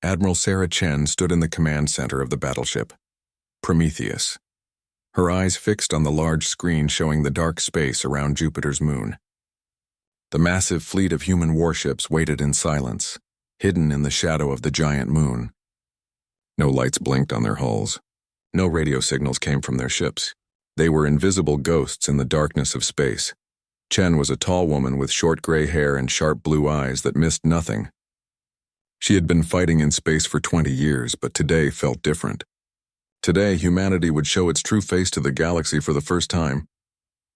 Admiral Sarah Chen stood in the command center of the battleship, Prometheus, her eyes fixed on the large screen showing the dark space around Jupiter's moon. The massive fleet of human warships waited in silence, hidden in the shadow of the giant moon. No lights blinked on their hulls. No radio signals came from their ships. They were invisible ghosts in the darkness of space. Chen was a tall woman with short gray hair and sharp blue eyes that missed nothing. She had been fighting in space for 20 years, but today felt different. Today, humanity would show its true face to the galaxy for the first time.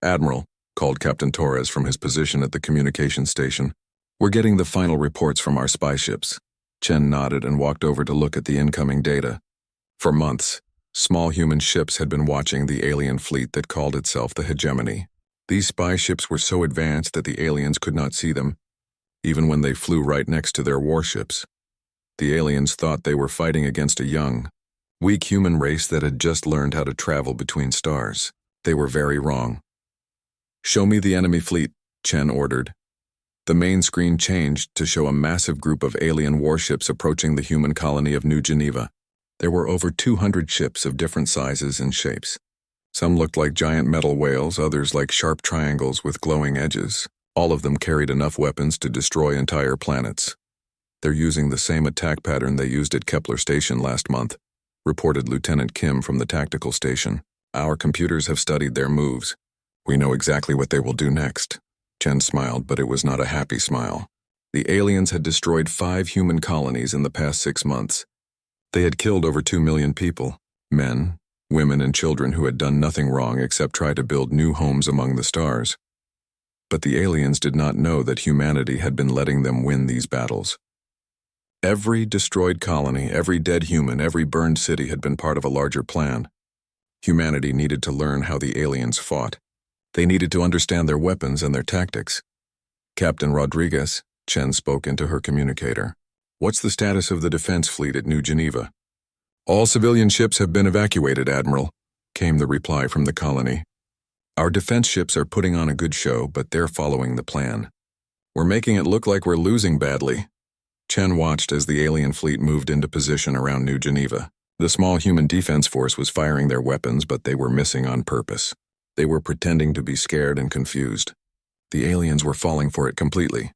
"Admiral," called Captain Torres from his position at the communications station, "we're getting the final reports from our spy ships." Chen nodded and walked over to look at the incoming data. For months, small human ships had been watching the alien fleet that called itself the Hegemony. These spy ships were so advanced that the aliens could not see them, even when they flew right next to their warships. The aliens thought they were fighting against a young, weak human race that had just learned how to travel between stars. They were very wrong. "Show me the enemy fleet," Chen ordered. The main screen changed to show a massive group of alien warships approaching the human colony of New Geneva. There were over 200 ships of different sizes and shapes. Some looked like giant metal whales, others like sharp triangles with glowing edges. All of them carried enough weapons to destroy entire planets. "They're using the same attack pattern they used at Kepler Station last month," reported Lieutenant Kim from the tactical station. "Our computers have studied their moves. We know exactly what they will do next." Chen smiled, but it was not a happy smile. The aliens had destroyed 5 human colonies in the past 6 months. They had killed over 2 million people, men, women, and children who had done nothing wrong except try to build new homes among the stars. But the aliens did not know that humanity had been letting them win these battles. Every destroyed colony, every dead human, every burned city had been part of a larger plan. Humanity needed to learn how the aliens fought. They needed to understand their weapons and their tactics. "Captain Rodriguez," Chen spoke into her communicator, "what's the status of the defense fleet at New Geneva?" "All civilian ships have been evacuated, Admiral," came the reply from the colony. "Our defense ships are putting on a good show, but they're following the plan. We're making it look like we're losing badly." Chen watched as the alien fleet moved into position around New Geneva. The small human defense force was firing their weapons, but they were missing on purpose. They were pretending to be scared and confused. The aliens were falling for it completely.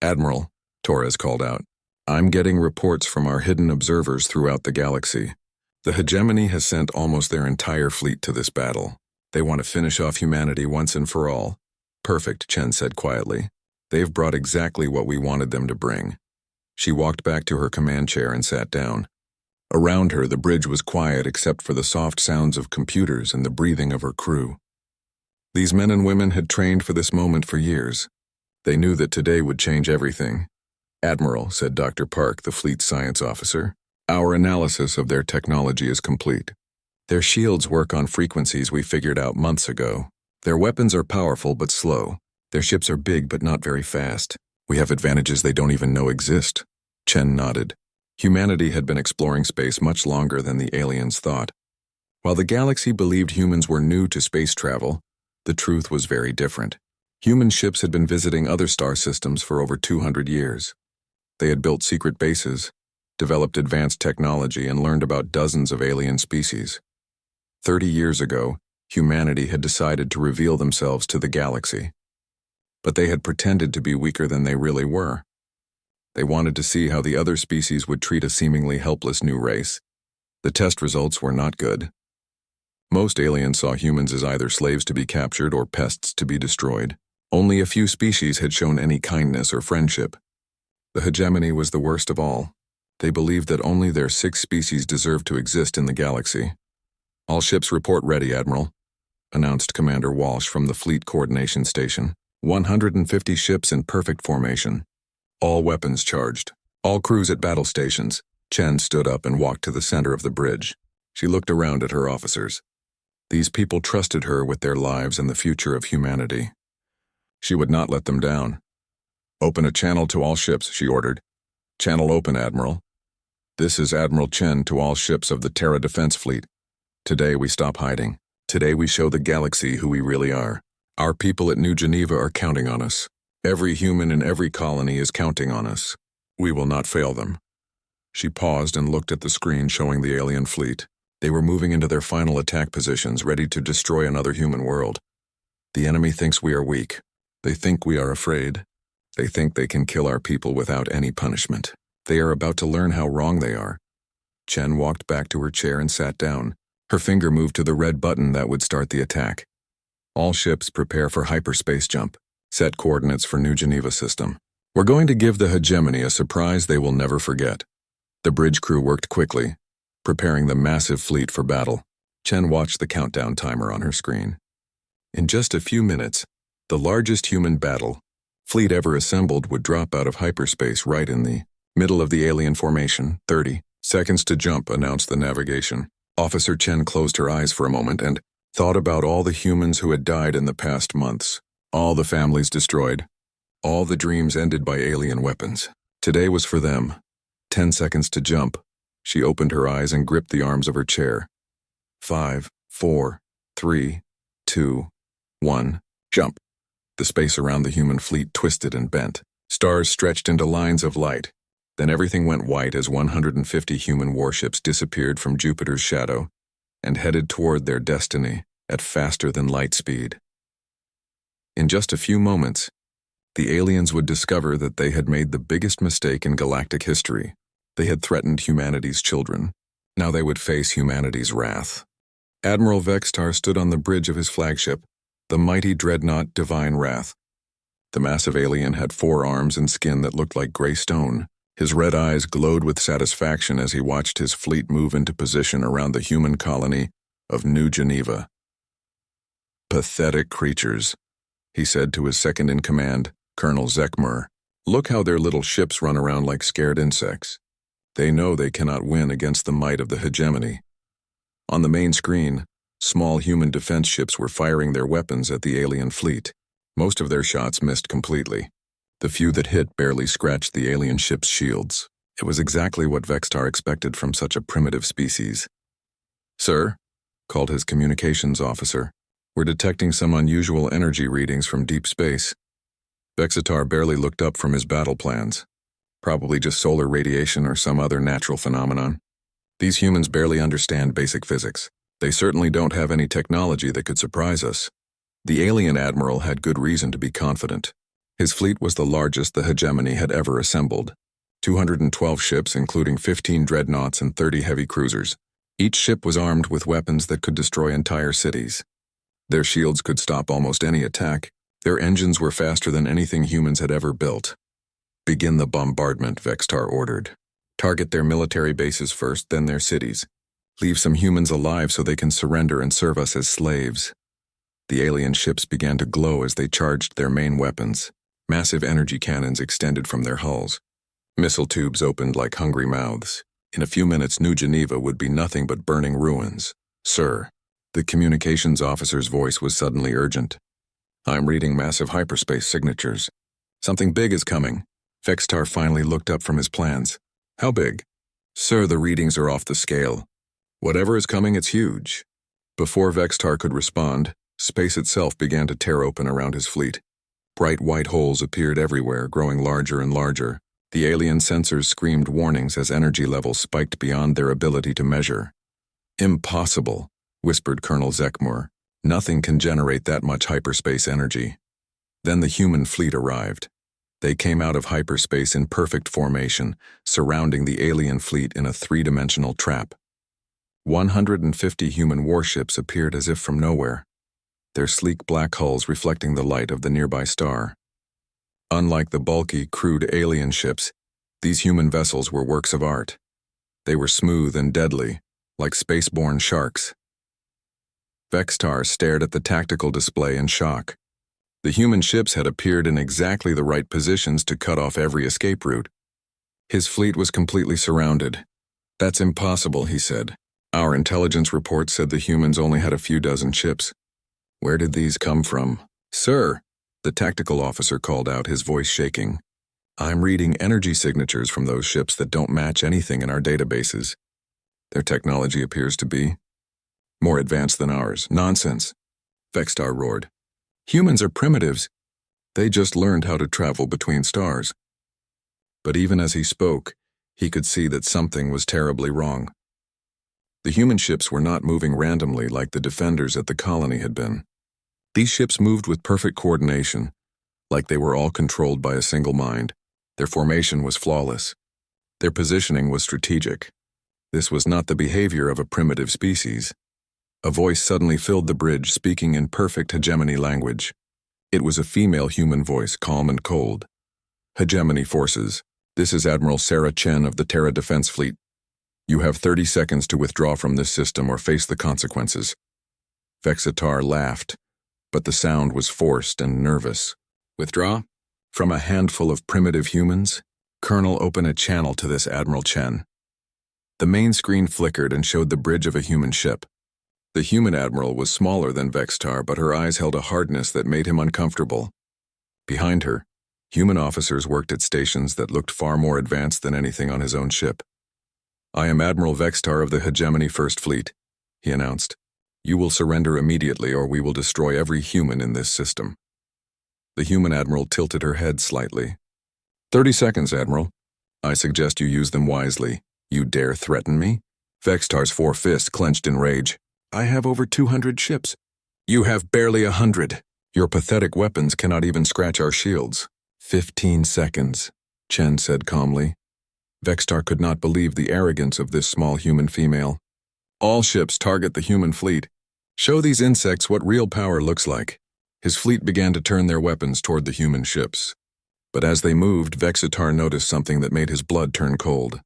"Admiral," Torres called out, "I'm getting reports from our hidden observers throughout the galaxy. The Hegemony has sent almost their entire fleet to this battle. They want to finish off humanity once and for all." "Perfect," Chen said quietly. "They've brought exactly what we wanted them to bring." She walked back to her command chair and sat down. Around her, the bridge was quiet except for the soft sounds of computers and the breathing of her crew. These men and women had trained for this moment for years. They knew that today would change everything. "Admiral," said Dr. Park, the fleet science officer, "our analysis of their technology is complete. Their shields work on frequencies we figured out months ago. Their weapons are powerful but slow. Their ships are big but not very fast. We have advantages they don't even know exist." Chen nodded. Humanity had been exploring space much longer than the aliens thought. While the galaxy believed humans were new to space travel, the truth was very different. Human ships had been visiting other star systems for over 200 years. They had built secret bases, developed advanced technology, and learned about dozens of alien species. 30 years ago, humanity had decided to reveal themselves to the galaxy. But they had pretended to be weaker than they really were. They wanted to see how the other species would treat a seemingly helpless new race. The test results were not good. Most aliens saw humans as either slaves to be captured or pests to be destroyed. Only a few species had shown any kindness or friendship. The Hegemony was the worst of all. They believed that only their 6 species deserved to exist in the galaxy. "All ships report ready, Admiral," announced Commander Walsh from the Fleet Coordination Station. 150 ships in perfect formation. All weapons charged. All crews at battle stations. Chen stood up and walked to the center of the bridge. She looked around at her officers. These people trusted her with their lives and the future of humanity. She would not let them down. "Open a channel to all ships," she ordered. "Channel open, Admiral. This is Admiral Chen to all ships of the Terra Defense Fleet. Today we stop hiding. Today we show the galaxy who we really are. Our people at New Geneva are counting on us. Every human in every colony is counting on us. We will not fail them." She paused and looked at the screen showing the alien fleet. They were moving into their final attack positions, ready to destroy another human world. The enemy thinks we are weak. They think we are afraid. They think they can kill our people without any punishment. They are about to learn how wrong they are. Chen walked back to her chair and sat down. Her finger moved to the red button that would start the attack. All ships prepare for hyperspace jump. Set coordinates for New Geneva system. We're going to give the hegemony a surprise they will never forget. The bridge crew worked quickly, preparing the massive fleet for battle. Chen watched the countdown timer on her screen. In just a few minutes, the largest human battle fleet ever assembled would drop out of hyperspace right in the middle of the alien formation. 30 seconds to jump, announced the navigation. Officer Chen closed her eyes for a moment and thought about all the humans who had died in the past months. All the families destroyed. All the dreams ended by alien weapons. Today was for them. 10 seconds to jump. She opened her eyes and gripped the arms of her chair. 5, 4, 3, 2, 1, jump. The space around the human fleet twisted and bent. Stars stretched into lines of light. Then everything went white as 150 human warships disappeared from Jupiter's shadow and headed toward their destiny at faster than light speed. In just a few moments, the aliens would discover that they had made the biggest mistake in galactic history. They had threatened humanity's children. Now they would face humanity's wrath. Admiral Vextar stood on the bridge of his flagship, the mighty dreadnought Divine Wrath. The massive alien had 4 arms and skin that looked like gray stone. His red eyes glowed with satisfaction as he watched his fleet move into position around the human colony of New Geneva. Pathetic creatures, he said to his second-in-command, Colonel Zekmur. Look how their little ships run around like scared insects. They know they cannot win against the might of the hegemony. On the main screen, small human defense ships were firing their weapons at the alien fleet. Most of their shots missed completely. The few that hit barely scratched the alien ship's shields. It was exactly what Vextar expected from such a primitive species. "Sir," called his communications officer, "we're detecting some unusual energy readings from deep space." Vextar barely looked up from his battle plans. Probably just solar radiation or some other natural phenomenon. These humans barely understand basic physics. They certainly don't have any technology that could surprise us. The alien admiral had good reason to be confident. His fleet was the largest the hegemony had ever assembled. 212 ships, including 15 dreadnoughts and 30 heavy cruisers. Each ship was armed with weapons that could destroy entire cities. Their shields could stop almost any attack. Their engines were faster than anything humans had ever built. "Begin the bombardment," Vextar ordered. "Target their military bases first, then their cities. Leave some humans alive so they can surrender and serve us as slaves." The alien ships began to glow as they charged their main weapons. Massive energy cannons extended from their hulls. Missile tubes opened like hungry mouths. In a few minutes, New Geneva would be nothing but burning ruins. "Sir," the communications officer's voice was suddenly urgent. "I'm reading massive hyperspace signatures. Something big is coming." Vextar finally looked up from his plans. "How big?" "Sir, the readings are off the scale. Whatever is coming, it's huge." Before Vextar could respond, space itself began to tear open around his fleet. Bright white holes appeared everywhere, growing larger and larger. The alien sensors screamed warnings as energy levels spiked beyond their ability to measure. "Impossible," whispered Colonel Zekmur. "Nothing can generate that much hyperspace energy." Then the human fleet arrived. They came out of hyperspace in perfect formation, surrounding the alien fleet in a 3-dimensional trap. 150 human warships appeared as if from nowhere, their sleek black hulls reflecting the light of the nearby star. Unlike the bulky, crude alien ships, these human vessels were works of art. They were smooth and deadly, like spaceborne sharks. Vextar stared at the tactical display in shock. The human ships had appeared in exactly the right positions to cut off every escape route. His fleet was completely surrounded. "That's impossible," he said. "Our intelligence report said the humans only had a few dozen ships. Where did these come from?" "Sir," the tactical officer called out, his voice shaking. "I'm reading energy signatures from those ships that don't match anything in our databases. Their technology appears to be more advanced than ours." "Nonsense," Vextar roared. "Humans are primitives. They just learned how to travel between stars." But even as he spoke, He could see that something was terribly wrong. The human ships were not moving randomly like the defenders at the colony had been. These ships moved with perfect coordination, like they were all controlled by a single mind. Their formation was flawless. Their positioning was strategic. This was not the behavior of a primitive species. A voice suddenly filled the bridge, speaking in perfect hegemony language. It was a female human voice, calm and cold. Hegemony forces. This is Admiral Sarah Chen of the Terra Defense Fleet. You have 30 seconds to withdraw from this system or face the consequences. Vexitar laughed, but the sound was forced and nervous. Withdraw? From a handful of primitive humans? Colonel, open a channel to this Admiral Chen. The main screen flickered and showed the bridge of a human ship. The human admiral was smaller than Vexitar, but her eyes held a hardness that made him uncomfortable. Behind her, human officers worked at stations that looked far more advanced than anything on his own ship. I am Admiral Vexitar of the Hegemony First Fleet, he announced. You will surrender immediately or we will destroy every human in this system. The human admiral tilted her head slightly. 30 seconds, Admiral. I suggest you use them wisely. You dare threaten me? Vexitar's four fists clenched in rage. I have over 200 ships. You have barely 100. Your pathetic weapons cannot even scratch our shields. 15 seconds, Chen said calmly. Vexitar could not believe the arrogance of this small human female. All ships target the human fleet. Show these insects what real power looks like. His fleet began to turn their weapons toward the human ships. But as they moved, Vexitar noticed something that made his blood turn cold.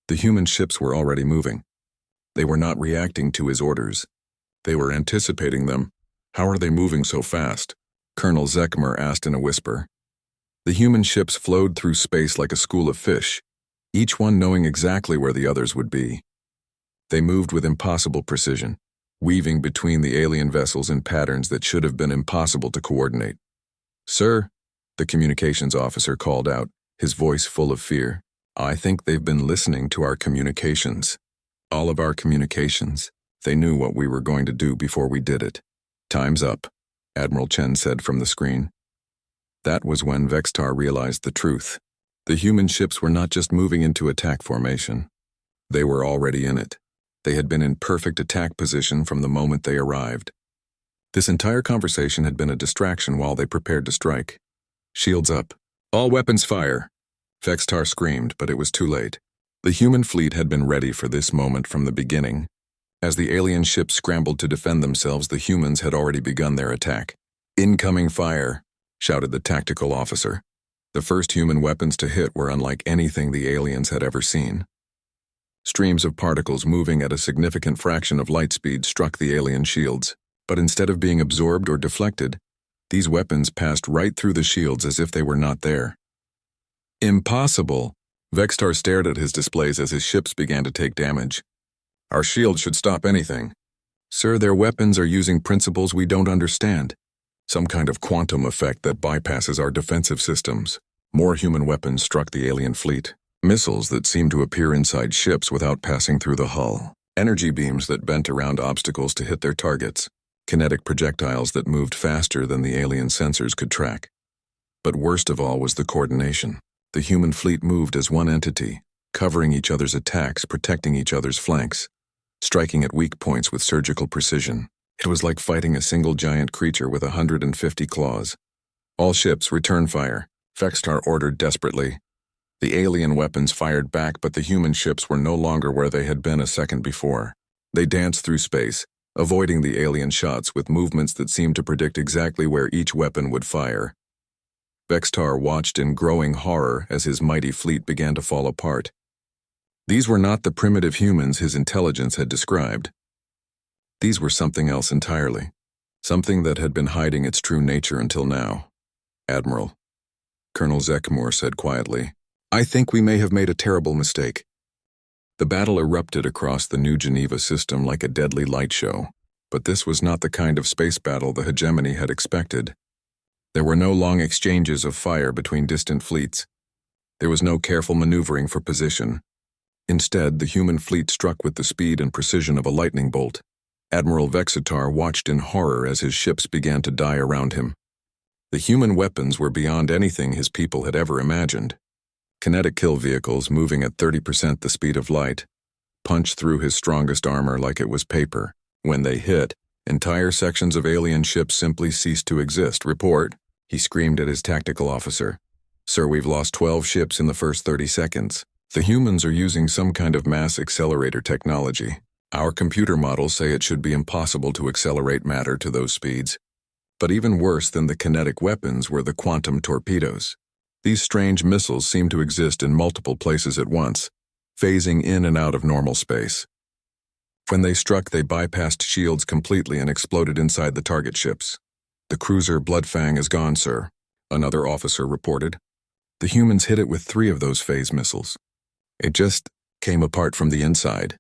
The human ships were already moving. They were not reacting to his orders. They were anticipating them. How are they moving so fast? Colonel Zekmer asked in a whisper. The human ships flowed through space like a school of fish, each one knowing exactly where the others would be. They moved with impossible precision, weaving between the alien vessels in patterns that should have been impossible to coordinate. Sir, the communications officer called out, his voice full of fear. I think they've been listening to our communications. All of our communications. They knew what we were going to do before we did it. Time's up, Admiral Chen said from the screen. That was when Vexitar realized the truth. The human ships were not just moving into attack formation. They were already in it. They had been in perfect attack position from the moment they arrived. This entire conversation had been a distraction while they prepared to strike. Shields up. All weapons fire. Vexitar screamed, but it was too late. The human fleet had been ready for this moment from the beginning. As the alien ships scrambled to defend themselves, the humans had already begun their attack. Incoming fire, shouted the tactical officer. The first human weapons to hit were unlike anything the aliens had ever seen. Streams of particles moving at a significant fraction of light speed struck the alien shields, but instead of being absorbed or deflected, these weapons passed right through the shields as if they were not there. Impossible! Vexitar stared at his displays as his ships began to take damage. Our shields should stop anything. Sir, their weapons are using principles we don't understand. Some kind of quantum effect that bypasses our defensive systems. More human weapons struck the alien fleet. Missiles that seemed to appear inside ships without passing through the hull. Energy beams that bent around obstacles to hit their targets. Kinetic projectiles that moved faster than the alien sensors could track. But worst of all was the coordination. The human fleet moved as one entity, covering each other's attacks, protecting each other's flanks, striking at weak points with surgical precision. It was like fighting a single giant creature with 150 claws. All ships, return fire, Vexitar ordered desperately. The alien weapons fired back, but the human ships were no longer where they had been a second before. They danced through space, avoiding the alien shots with movements that seemed to predict exactly where each weapon would fire. Vexitar watched in growing horror as his mighty fleet began to fall apart. These were not the primitive humans his intelligence had described. These were something else entirely, something that had been hiding its true nature until now. Admiral, Colonel Zekmer said quietly, I think we may have made a terrible mistake. The battle erupted across the New Geneva system like a deadly light show, but this was not the kind of space battle the hegemony had expected. There were no long exchanges of fire between distant fleets. There was no careful maneuvering for position. Instead, the human fleet struck with the speed and precision of a lightning bolt. Admiral Vexitar watched in horror as his ships began to die around him. The human weapons were beyond anything his people had ever imagined. Kinetic kill vehicles, moving at 30% the speed of light, punched through his strongest armor like it was paper. When they hit, entire sections of alien ships simply ceased to exist. "Report," he screamed at his tactical officer. "Sir, we've lost 12 ships in the first 30 seconds. The humans are using some kind of mass accelerator technology. Our computer models say it should be impossible to accelerate matter to those speeds. But even worse than the kinetic weapons were the quantum torpedoes. These strange missiles seem to exist in multiple places at once, phasing in and out of normal space. When they struck, they bypassed shields completely and exploded inside the target ships. The cruiser Bloodfang is gone, sir," another officer reported. "The humans hit it with 3 of those phase missiles. It just came apart from the inside."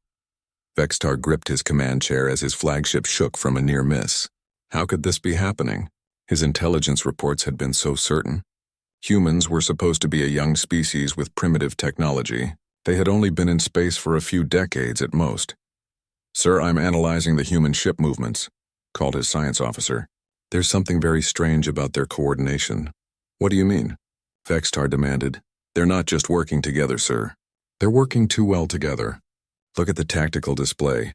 Vextar gripped his command chair as his flagship shook from a near miss. How could this be happening? His intelligence reports had been so certain. Humans were supposed to be a young species with primitive technology. They had only been in space for a few decades at most. "Sir, I'm analyzing the human ship movements," called his science officer. "There's something very strange about their coordination." "What do you mean?" Vextar demanded. "They're not just working together, sir. They're working too well together. Look at the tactical display."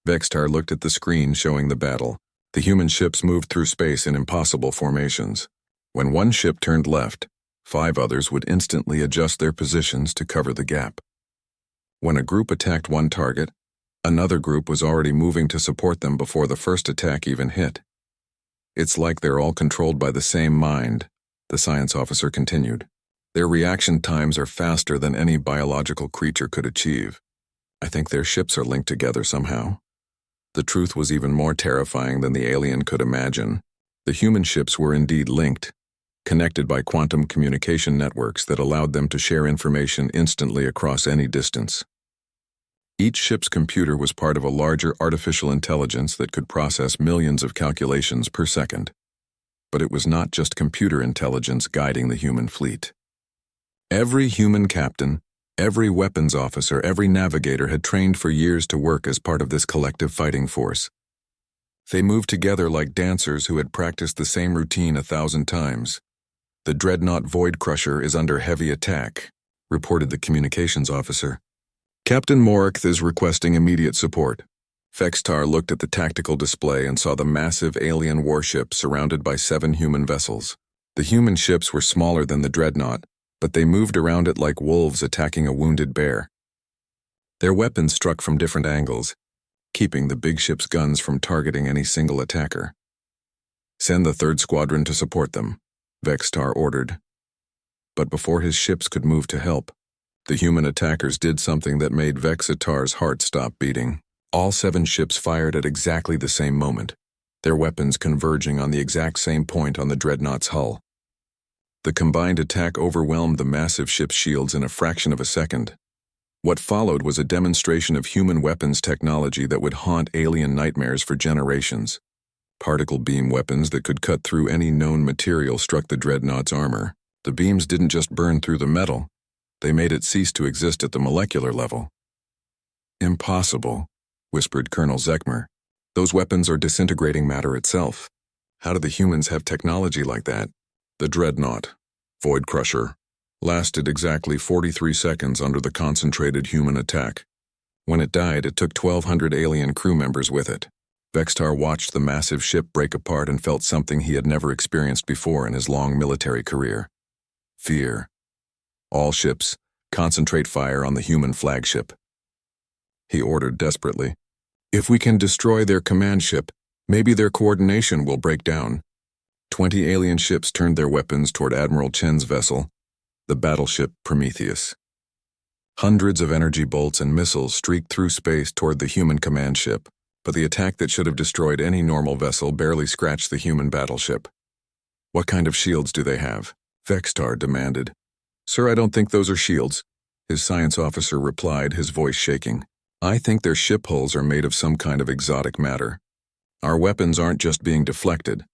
Vextar looked at the screen showing the battle. The human ships moved through space in impossible formations. When one ship turned left, 5 others would instantly adjust their positions to cover the gap. When a group attacked one target, another group was already moving to support them before the first attack even hit. "It's like they're all controlled by the same mind," the science officer continued. "Their reaction times are faster than any biological creature could achieve. I think their ships are linked together somehow." The truth was even more terrifying than the alien could imagine. The human ships were indeed linked, connected by quantum communication networks that allowed them to share information instantly across any distance. Each ship's computer was part of a larger artificial intelligence that could process millions of calculations per second. But it was not just computer intelligence guiding the human fleet. Every human captain, every weapons officer, every navigator had trained for years to work as part of this collective fighting force. They moved together like dancers who had practiced the same routine 1,000 times. "The dreadnought Void Crusher is under heavy attack," reported the communications officer. "Captain Morrick is requesting immediate support." Vextar looked at the tactical display and saw the massive alien warship surrounded by 7 human vessels. The human ships were smaller than the dreadnought, but they moved around it like wolves attacking a wounded bear. Their weapons struck from different angles, keeping the big ship's guns from targeting any single attacker. "Send the 3rd Squadron to support them," Vextar ordered. But before his ships could move to help, the human attackers did something that made Vexatar's heart stop beating. All 7 ships fired at exactly the same moment, their weapons converging on the exact same point on the dreadnought's hull. The combined attack overwhelmed the massive ship's shields in a fraction of a second. What followed was a demonstration of human weapons technology that would haunt alien nightmares for generations. Particle beam weapons that could cut through any known material struck the dreadnought's armor. The beams didn't just burn through the metal, they made it cease to exist at the molecular level. "Impossible," whispered Colonel Zekmer. "Those weapons are disintegrating matter itself. How do the humans have technology like that?" The dreadnought, Void Crusher, lasted exactly 43 seconds under the concentrated human attack. When it died, it took 1,200 alien crew members with it. Vextar watched the massive ship break apart and felt something he had never experienced before in his long military career. Fear. "All ships, concentrate fire on the human flagship," he ordered desperately. "If we can destroy their command ship, maybe their coordination will break down." 20 alien ships turned their weapons toward Admiral Chen's vessel, the battleship Prometheus. Hundreds of energy bolts and missiles streaked through space toward the human command ship, but the attack that should have destroyed any normal vessel barely scratched the human battleship. "What kind of shields do they have?" Vextar demanded. "Sir, I don't think those are shields," his science officer replied, his voice shaking. "I think their ship hulls are made of some kind of exotic matter. Our weapons aren't just being deflected.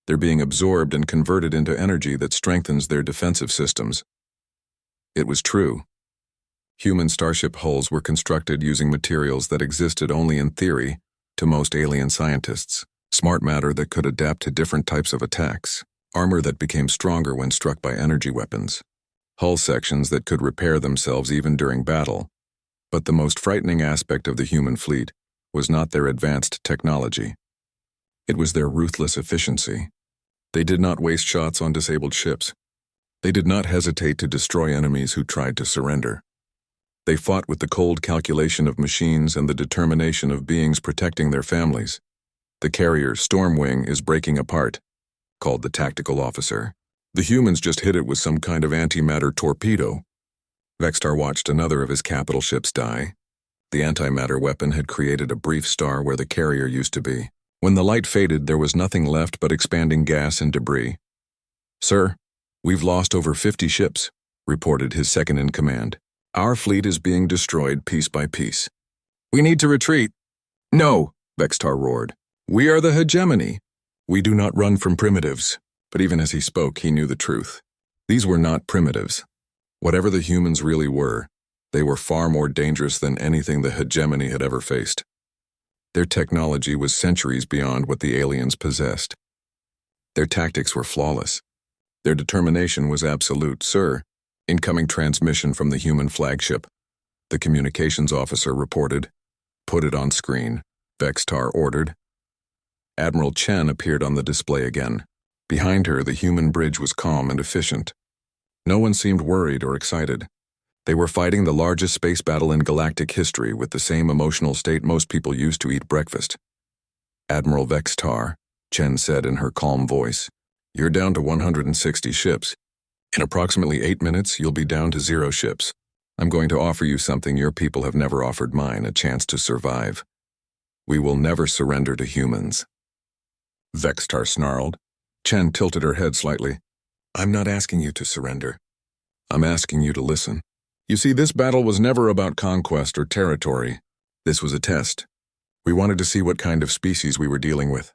They're being absorbed and converted into energy that strengthens their defensive systems." It was true. Human starship hulls were constructed using materials that existed only in theory to most alien scientists. Smart matter that could adapt to different types of attacks. Armor that became stronger when struck by energy weapons. hull sections that could repair themselves even during battle. But the most frightening aspect of the human fleet was not their advanced technology. It was their ruthless efficiency. They did not waste shots on disabled ships. They did not hesitate to destroy enemies who tried to surrender. They fought with the cold calculation of machines and the determination of beings protecting their families. "The carrier's storm wing is breaking apart," called the tactical officer. "The humans just hit it with some kind of antimatter torpedo." Vextar watched another of his capital ships die. The antimatter weapon had created a brief star where the carrier used to be. When the light faded, there was nothing left but expanding gas and debris. "Sir, we've lost over 50 ships," reported his second-in-command. "Our fleet is being destroyed piece by piece." "We need to retreat." "No," Vextar roared. "We are the hegemony. We do not run from primitives." But even as he spoke, he knew the truth. These were not primitives. Whatever the humans really were, they were far more dangerous than anything the hegemony had ever faced. Their technology was centuries beyond what the aliens possessed. Their tactics were flawless. Their determination was absolute. "Sir, incoming transmission from the human flagship," the communications officer reported. "Put it on screen," Vextar ordered. Admiral Chen appeared on the display again. Behind her, the human bridge was calm and efficient. No one seemed worried or excited. They were fighting the largest space battle in galactic history with the same emotional state most people use to eat breakfast. "Admiral Vextar," Chen said in her calm voice, "you're down to 160 ships. In approximately 8 minutes, you'll be down to 0 ships. I'm going to offer you something your people have never offered mine, a chance to survive. We will never surrender to humans." Vextar snarled. Chen tilted her head slightly. "I'm not asking you to surrender. I'm asking you to listen. You see, this battle was never about conquest or territory. This was a test. We wanted to see what kind of species we were dealing with."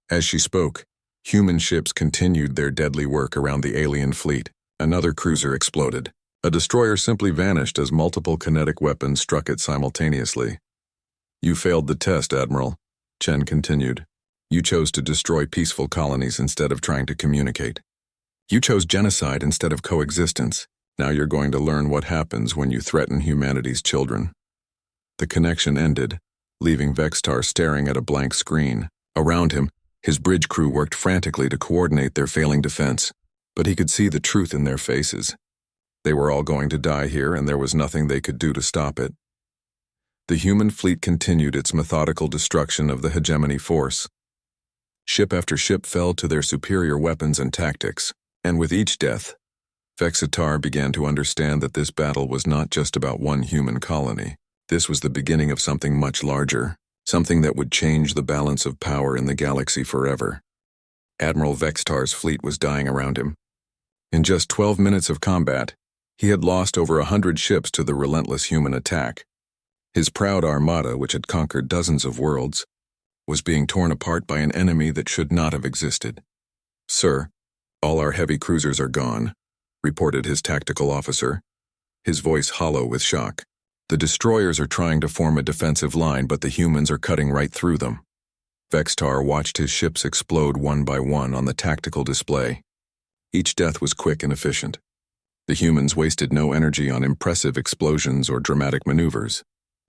As she spoke, human ships continued their deadly work around the alien fleet. Another cruiser exploded. A destroyer simply vanished as multiple kinetic weapons struck it simultaneously. "You failed the test, Admiral," Chen continued. "You chose to destroy peaceful colonies instead of trying to communicate. You chose genocide instead of coexistence. Now you're going to learn what happens when you threaten humanity's children." The connection ended, leaving Vextar staring at a blank screen. Around him, his bridge crew worked frantically to coordinate their failing defense, but he could see the truth in their faces. They were all going to die here, and there was nothing they could do to stop it. The human fleet continued its methodical destruction of the hegemony force. Ship after ship fell to their superior weapons and tactics, and with each death, Vextar began to understand that this battle was not just about one human colony. This was the beginning of something much larger, something that would change the balance of power in the galaxy forever. Admiral Vextar's fleet was dying around him. In just 12 minutes of combat, he had lost over 100 ships to the relentless human attack. His proud armada, which had conquered dozens of worlds, was being torn apart by an enemy that should not have existed. "Sir, all our heavy cruisers are gone," reported his tactical officer, his voice hollow with shock. "The destroyers are trying to form a defensive line, but the humans are cutting right through them." Vextar watched his ships explode one by one on the tactical display. Each death was quick and efficient. The humans wasted no energy on impressive explosions or dramatic maneuvers.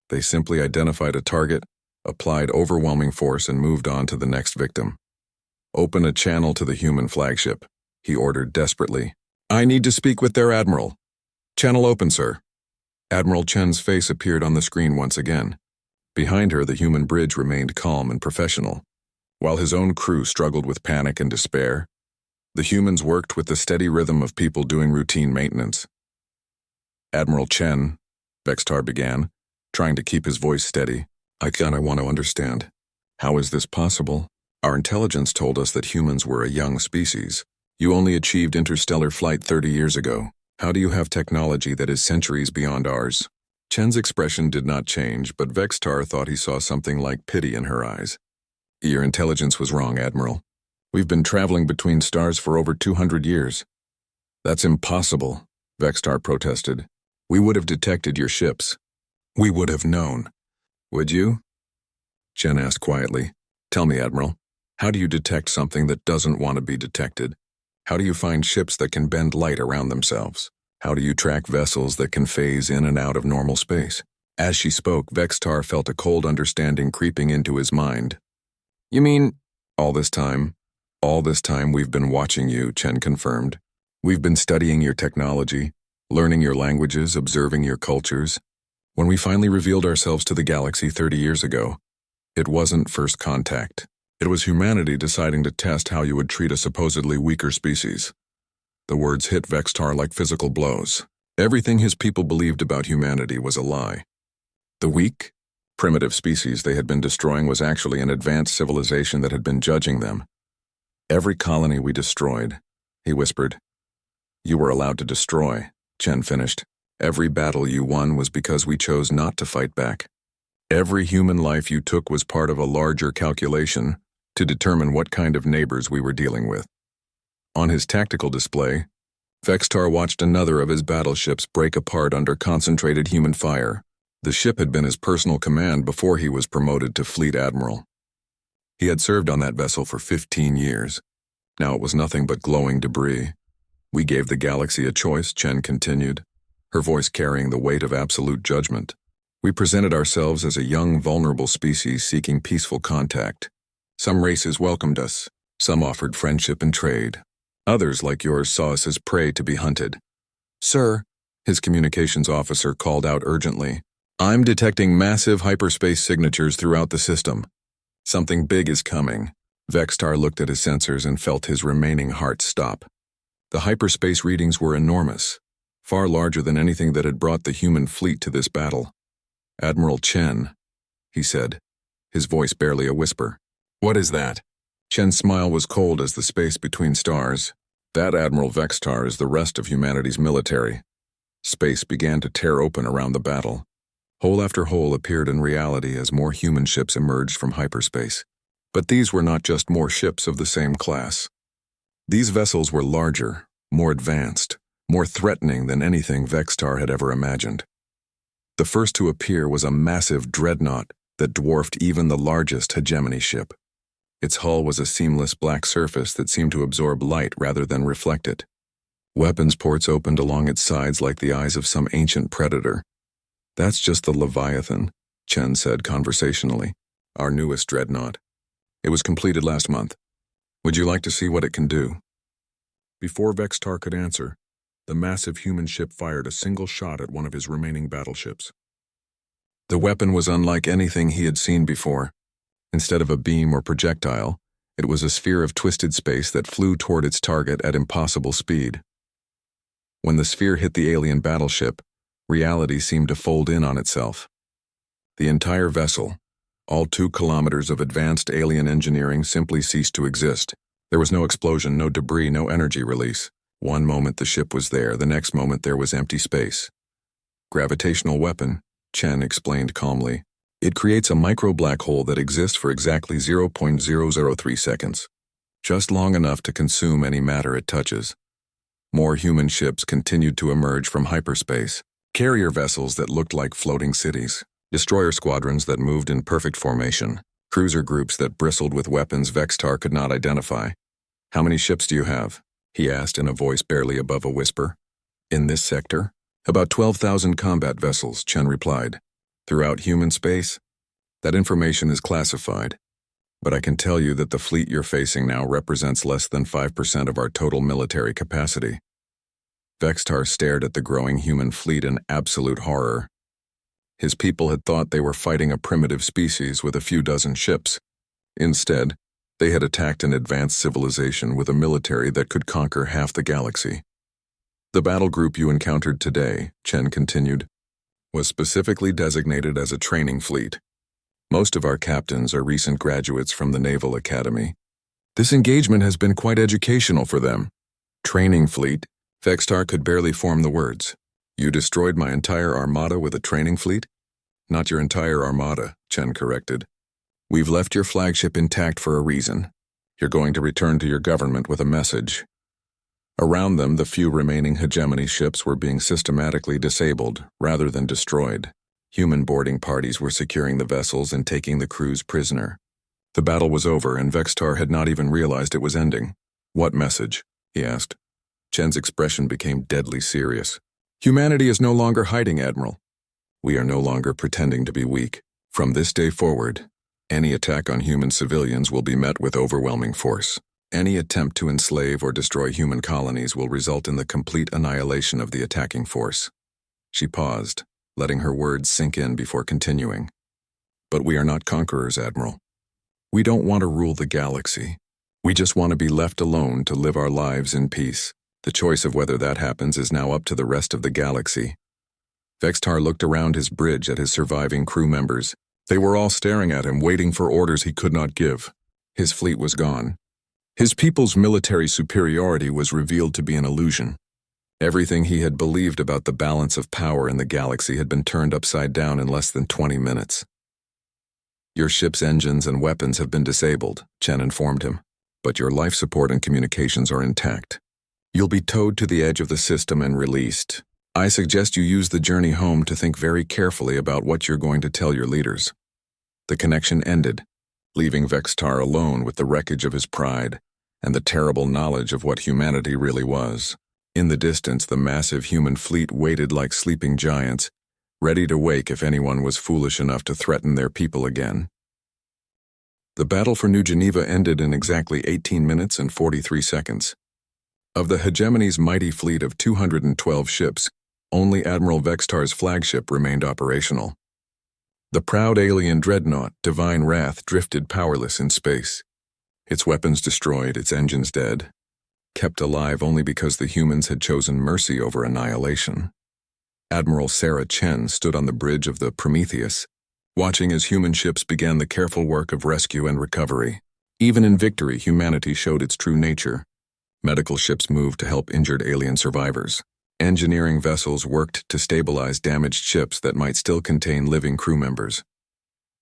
They simply identified a target, applied overwhelming force, and moved on to the next victim. "Open a channel to the human flagship," he ordered desperately. "I need to speak with their admiral." "Channel open, sir." Admiral Chen's face appeared on the screen once again. Behind her, the human bridge remained calm and professional. While his own crew struggled with panic and despair, the humans worked with the steady rhythm of people doing routine maintenance. "Admiral Chen," Vextar began, trying to keep his voice steady. I want to understand. How is this possible? Our intelligence told us that humans were a young species. You only achieved interstellar flight 30 years ago. How do you have technology that is centuries beyond ours?" Chen's expression did not change, but Vextar thought he saw something like pity in her eyes. "Your intelligence was wrong, Admiral. We've been traveling between stars for over 200 years. "That's impossible," Vextar protested. "We would have detected your ships. We would have known." "Would you?" Chen asked quietly. "Tell me, Admiral, how do you detect something that doesn't want to be detected? How do you find ships that can bend light around themselves?" How do you track vessels that can phase in and out of normal space? As she spoke, Vextar felt a cold understanding creeping into his mind. You mean, all this time we've been watching you, Chen confirmed. We've been studying your technology, learning your languages, observing your cultures. When we finally revealed ourselves to the galaxy 30 years ago, it wasn't first contact. It was humanity deciding to test how you would treat a supposedly weaker species. The words hit Vextar like physical blows. Everything his people believed about humanity was a lie. The weak, primitive species they had been destroying was actually an advanced civilization that had been judging them. Every colony we destroyed, he whispered. You were allowed to destroy, Chen finished. Every battle you won was because we chose not to fight back. Every human life you took was part of a larger calculation to determine what kind of neighbors we were dealing with. On his tactical display, Vextar watched another of his battleships break apart under concentrated human fire. The ship had been his personal command before he was promoted to Fleet Admiral. He had served on that vessel for 15 years. Now it was nothing but glowing debris. We gave the galaxy a choice, Chen continued, her voice carrying the weight of absolute judgment. We presented ourselves as a young, vulnerable species seeking peaceful contact. Some races welcomed us. Some offered friendship and trade. Others, like yours, saw us as prey to be hunted. Sir, his communications officer called out urgently, I'm detecting massive hyperspace signatures throughout the system. Something big is coming. Vextar looked at his sensors and felt his remaining heart stop. The hyperspace readings were enormous, far larger than anything that had brought the human fleet to this battle. Admiral Chen, he said, his voice barely a whisper. What is that? Chen's smile was cold as the space between stars. That Admiral Vextar is the rest of humanity's military. Space began to tear open around the battle. Hole after hole appeared in reality as more human ships emerged from hyperspace. But these were not just more ships of the same class. These vessels were larger, more advanced, more threatening than anything Vextar had ever imagined. The first to appear was a massive dreadnought that dwarfed even the largest hegemony ship. Its hull was a seamless black surface that seemed to absorb light rather than reflect it. Weapons ports opened along its sides like the eyes of some ancient predator. That's just the Leviathan, Chen said conversationally, our newest dreadnought. It was completed last month. Would you like to see what it can do? Before Vextar could answer, the massive human ship fired a single shot at one of his remaining battleships. The weapon was unlike anything he had seen before. Instead of a beam or projectile, it was a sphere of twisted space that flew toward its target at impossible speed. When the sphere hit the alien battleship, reality seemed to fold in on itself. The entire vessel, all 2 kilometers of advanced alien engineering, simply ceased to exist. There was no explosion, no debris, no energy release. One moment the ship was there, the next moment there was empty space. Gravitational weapon, Chen explained calmly. It creates a micro-black hole that exists for exactly 0.003 seconds, just long enough to consume any matter it touches. More human ships continued to emerge from hyperspace, carrier vessels that looked like floating cities, destroyer squadrons that moved in perfect formation, cruiser groups that bristled with weapons Vextar could not identify. How many ships do you have? He asked in a voice barely above a whisper. In this sector? About 12,000 combat vessels, Chen replied. Throughout human space? That information is classified, but I can tell you that the fleet you're facing now represents less than 5% of our total military capacity. Vextar stared at the growing human fleet in absolute horror. His people had thought they were fighting a primitive species with a few dozen ships. Instead, they had attacked an advanced civilization with a military that could conquer half the galaxy. The battle group you encountered today, Chen continued, was specifically designated as a training fleet. Most of our captains are recent graduates from the Naval Academy. This engagement has been quite educational for them. Training fleet? Vextar could barely form the words. You destroyed my entire armada with a training fleet? Not your entire armada, Chen corrected. We've left your flagship intact for a reason. You're going to return to your government with a message. Around them, the few remaining hegemony ships were being systematically disabled rather than destroyed. Human boarding parties were securing the vessels and taking the crews prisoner. The battle was over, and Vextar had not even realized it was ending. What message? He asked. Chen's expression became deadly serious. Humanity is no longer hiding, Admiral. We are no longer pretending to be weak. From this day forward, any attack on human civilians will be met with overwhelming force. Any attempt to enslave or destroy human colonies will result in the complete annihilation of the attacking force. She paused, letting her words sink in before continuing. But we are not conquerors, Admiral. We don't want to rule the galaxy. We just want to be left alone to live our lives in peace. The choice of whether that happens is now up to the rest of the galaxy. Vextar looked around his bridge at his surviving crew members. They were all staring at him, waiting for orders he could not give. His fleet was gone. His people's military superiority was revealed to be an illusion. Everything he had believed about the balance of power in the galaxy had been turned upside down in less than 20 minutes. Your ship's engines and weapons have been disabled, Chen informed him, but your life support and communications are intact. You'll be towed to the edge of the system and released. I suggest you use the journey home to think very carefully about what you're going to tell your leaders. The connection ended, leaving Vextar alone with the wreckage of his pride and the terrible knowledge of what humanity really was. In the distance, the massive human fleet waited like sleeping giants, ready to wake if anyone was foolish enough to threaten their people again. The battle for New Geneva ended in exactly 18 minutes and 43 seconds. Of the hegemony's mighty fleet of 212 ships, only Admiral Vextar's flagship remained operational. The proud alien dreadnought, Divine Wrath, drifted powerless in space. Its weapons destroyed, its engines dead, kept alive only because the humans had chosen mercy over annihilation. Admiral Sarah Chen stood on the bridge of the Prometheus, watching as human ships began the careful work of rescue and recovery. Even in victory, humanity showed its true nature. Medical ships moved to help injured alien survivors. Engineering vessels worked to stabilize damaged ships that might still contain living crew members.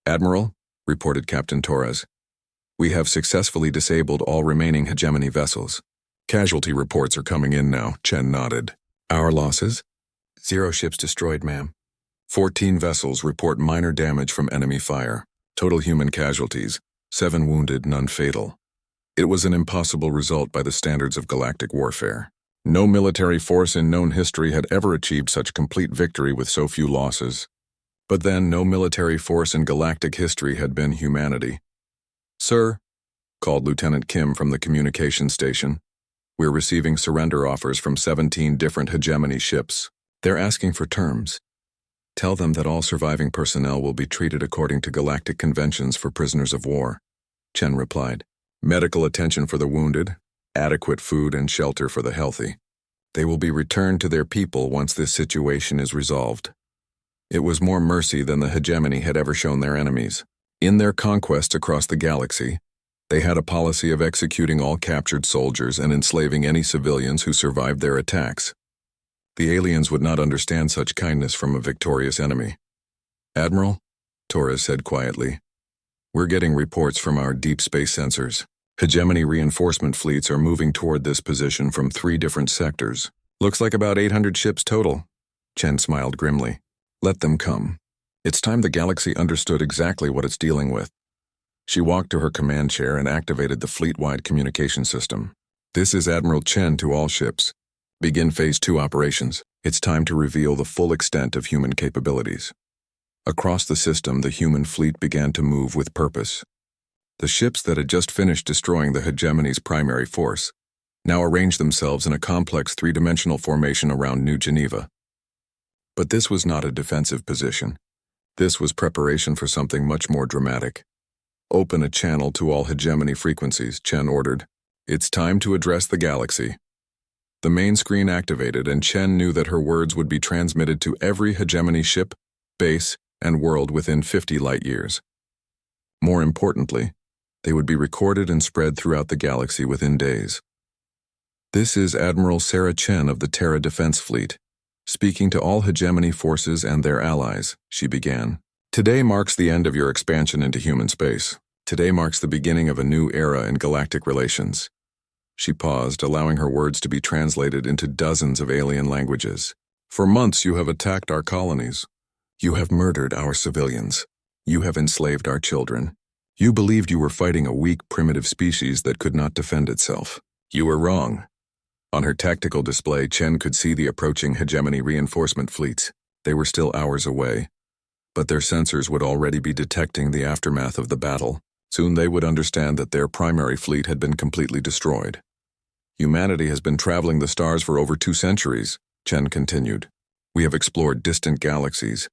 Admiral, reported Captain Torres, we have successfully disabled all remaining hegemony vessels. Casualty reports are coming in now, Chen nodded. Our losses? 0 ships destroyed, ma'am. 14 vessels report minor damage from enemy fire. Total human casualties, 7 wounded, none fatal. It was an impossible result by the standards of galactic warfare. No military force in known history had ever achieved such complete victory with so few losses. But then, no military force in galactic history had been humanity. Sir, called Lieutenant Kim from the communication station, we're receiving surrender offers from 17 different hegemony ships. They're asking for terms. Tell them that all surviving personnel will be treated according to galactic conventions for prisoners of war, Chen replied. Medical attention for the wounded, adequate food and shelter for the healthy. They will be returned to their people once this situation is resolved. It was more mercy than the hegemony had ever shown their enemies. In their conquests across the galaxy, they had a policy of executing all captured soldiers and enslaving any civilians who survived their attacks. The aliens would not understand such kindness from a victorious enemy. Admiral, Torres said quietly, we're getting reports from our deep space sensors. Hegemony reinforcement fleets are moving toward this position from 3 different sectors. Looks like about 800 ships total. Chen smiled grimly. Let them come. It's time the galaxy understood exactly what it's dealing with. She walked to her command chair and activated the fleet-wide communication system. This is Admiral Chen to all ships. Begin Phase 2 operations. It's time to reveal the full extent of human capabilities. Across the system, the human fleet began to move with purpose. The ships that had just finished destroying the hegemony's primary force now arranged themselves in a complex 3-dimensional formation around New Geneva. But this was not a defensive position. This was preparation for something much more dramatic. Open a channel to all hegemony frequencies, Chen ordered. It's time to address the galaxy. The main screen activated, and Chen knew that her words would be transmitted to every hegemony ship, base, and world within 50 light-years. More importantly, they would be recorded and spread throughout the galaxy within days. This is Admiral Sarah Chen of the Terra Defense Fleet. Speaking to all hegemony forces and their allies, she began. Today marks the end of your expansion into human space. Today marks the beginning of a new era in galactic relations. She paused, allowing her words to be translated into dozens of alien languages. For months you have attacked our colonies. You have murdered our civilians. You have enslaved our children. You believed you were fighting a weak, primitive species that could not defend itself. You were wrong. On her tactical display, Chen could see the approaching hegemony reinforcement fleets. They were still hours away, but their sensors would already be detecting the aftermath of the battle. Soon they would understand that their primary fleet had been completely destroyed. Humanity has been traveling the stars for over 2 centuries, Chen continued. We have explored distant galaxies,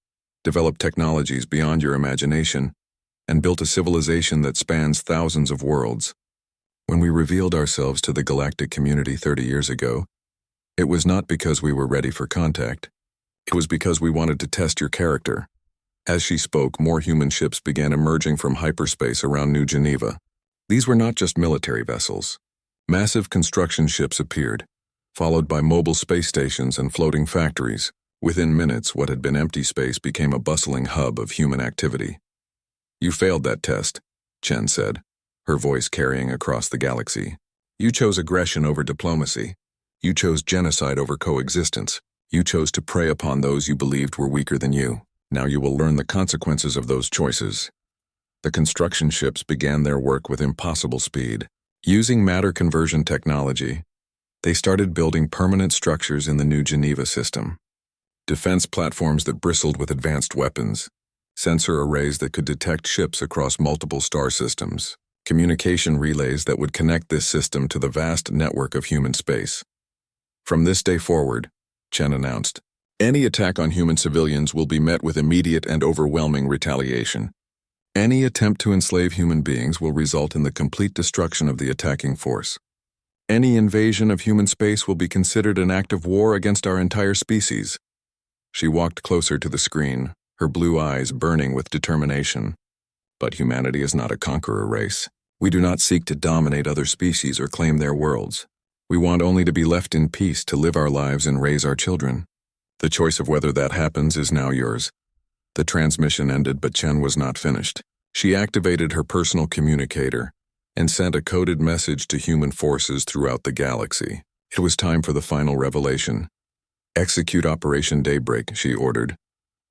developed technologies beyond your imagination, and built a civilization that spans thousands of worlds. When we revealed ourselves to the galactic community 30 years ago, it was not because we were ready for contact. It was because we wanted to test your character. As she spoke, more human ships began emerging from hyperspace around New Geneva. These were not just military vessels. Massive construction ships appeared, followed by mobile space stations and floating factories. Within minutes, what had been empty space became a bustling hub of human activity. You failed that test, Chen said, her voice carrying across the galaxy. You chose aggression over diplomacy. You chose genocide over coexistence. You chose to prey upon those you believed were weaker than you. Now you will learn the consequences of those choices. The construction ships began their work with impossible speed. Using matter conversion technology, they started building permanent structures in the New Geneva system. Defense platforms that bristled with advanced weapons, sensor arrays that could detect ships across multiple star systems, communication relays that would connect this system to the vast network of human space. From this day forward, Chen announced, any attack on human civilians will be met with immediate and overwhelming retaliation. Any attempt to enslave human beings will result in the complete destruction of the attacking force. Any invasion of human space will be considered an act of war against our entire species. She walked closer to the screen, her blue eyes burning with determination. But humanity is not a conqueror race. We do not seek to dominate other species or claim their worlds. We want only to be left in peace to live our lives and raise our children. The choice of whether that happens is now yours. The transmission ended, but Chen was not finished. She activated her personal communicator and sent a coded message to human forces throughout the galaxy. It was time for the final revelation. Execute Operation Daybreak, she ordered.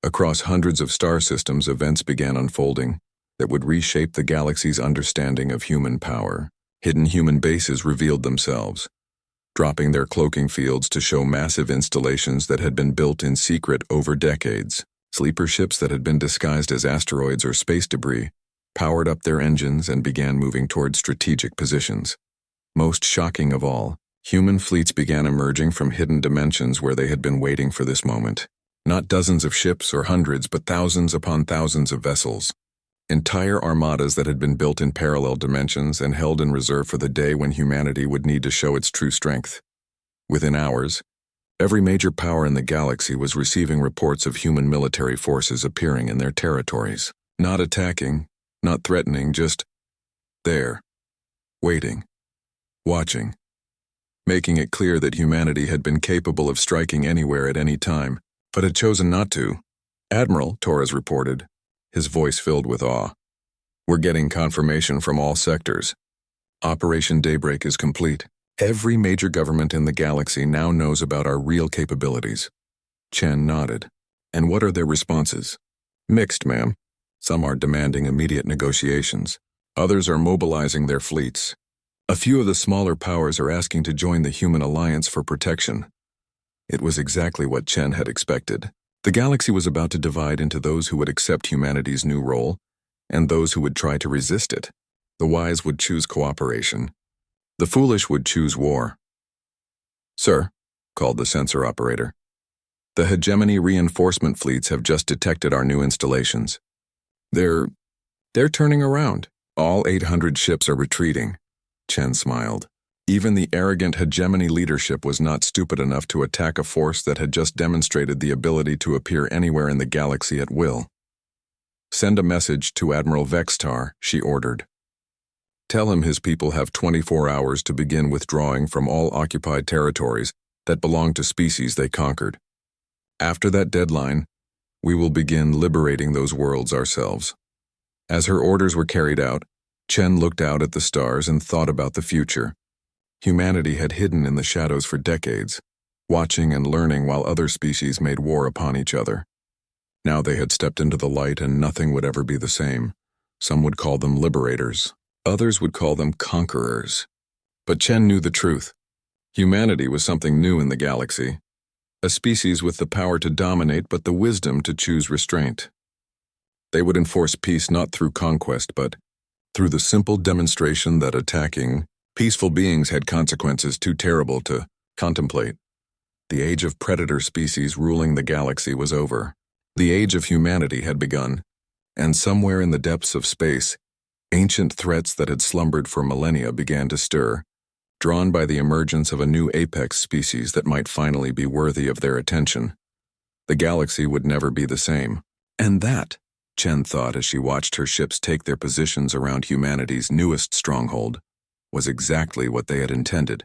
Across hundreds of star systems, events began unfolding that would reshape the galaxy's understanding of human power. Hidden human bases revealed themselves, dropping their cloaking fields to show massive installations that had been built in secret over decades. Sleeper ships that had been disguised as asteroids or space debris powered up their engines and began moving toward strategic positions. Most shocking of all, human fleets began emerging from hidden dimensions where they had been waiting for this moment. Not dozens of ships or hundreds, but thousands upon thousands of vessels. Entire armadas that had been built in parallel dimensions and held in reserve for the day when humanity would need to show its true strength. Within hours, every major power in the galaxy was receiving reports of human military forces appearing in their territories. Not attacking, not threatening, just there, waiting, watching, making it clear that humanity had been capable of striking anywhere at any time, but had chosen not to. Admiral, Torres reported, his voice filled with awe. We're getting confirmation from all sectors. Operation Daybreak is complete. Every major government in the galaxy now knows about our real capabilities. Chen nodded. And what are their responses? Mixed, ma'am. Some are demanding immediate negotiations. Others are mobilizing their fleets. A few of the smaller powers are asking to join the Human Alliance for protection. It was exactly what Chen had expected. The galaxy was about to divide into those who would accept humanity's new role and those who would try to resist it. The wise would choose cooperation. The foolish would choose war. Sir, called the sensor operator. The hegemony reinforcement fleets have just detected our new installations. They're turning around. All 800 ships are retreating. Chen smiled. Even the arrogant hegemony leadership was not stupid enough to attack a force that had just demonstrated the ability to appear anywhere in the galaxy at will. Send a message to Admiral Vextar, she ordered. Tell him his people have 24 hours to begin withdrawing from all occupied territories that belong to species they conquered. After that deadline, we will begin liberating those worlds ourselves. As her orders were carried out, Chen looked out at the stars and thought about the future. Humanity had hidden in the shadows for decades, watching and learning while other species made war upon each other. Now they had stepped into the light and nothing would ever be the same. Some would call them liberators. Others would call them conquerors. But Chen knew the truth. Humanity was something new in the galaxy, a species with the power to dominate but the wisdom to choose restraint. They would enforce peace not through conquest but through the simple demonstration that attacking peaceful beings had consequences too terrible to contemplate. The age of predator species ruling the galaxy was over. The age of humanity had begun, and somewhere in the depths of space, ancient threats that had slumbered for millennia began to stir, drawn by the emergence of a new apex species that might finally be worthy of their attention. The galaxy would never be the same. And that, Chen thought as she watched her ships take their positions around humanity's newest stronghold, was exactly what they had intended.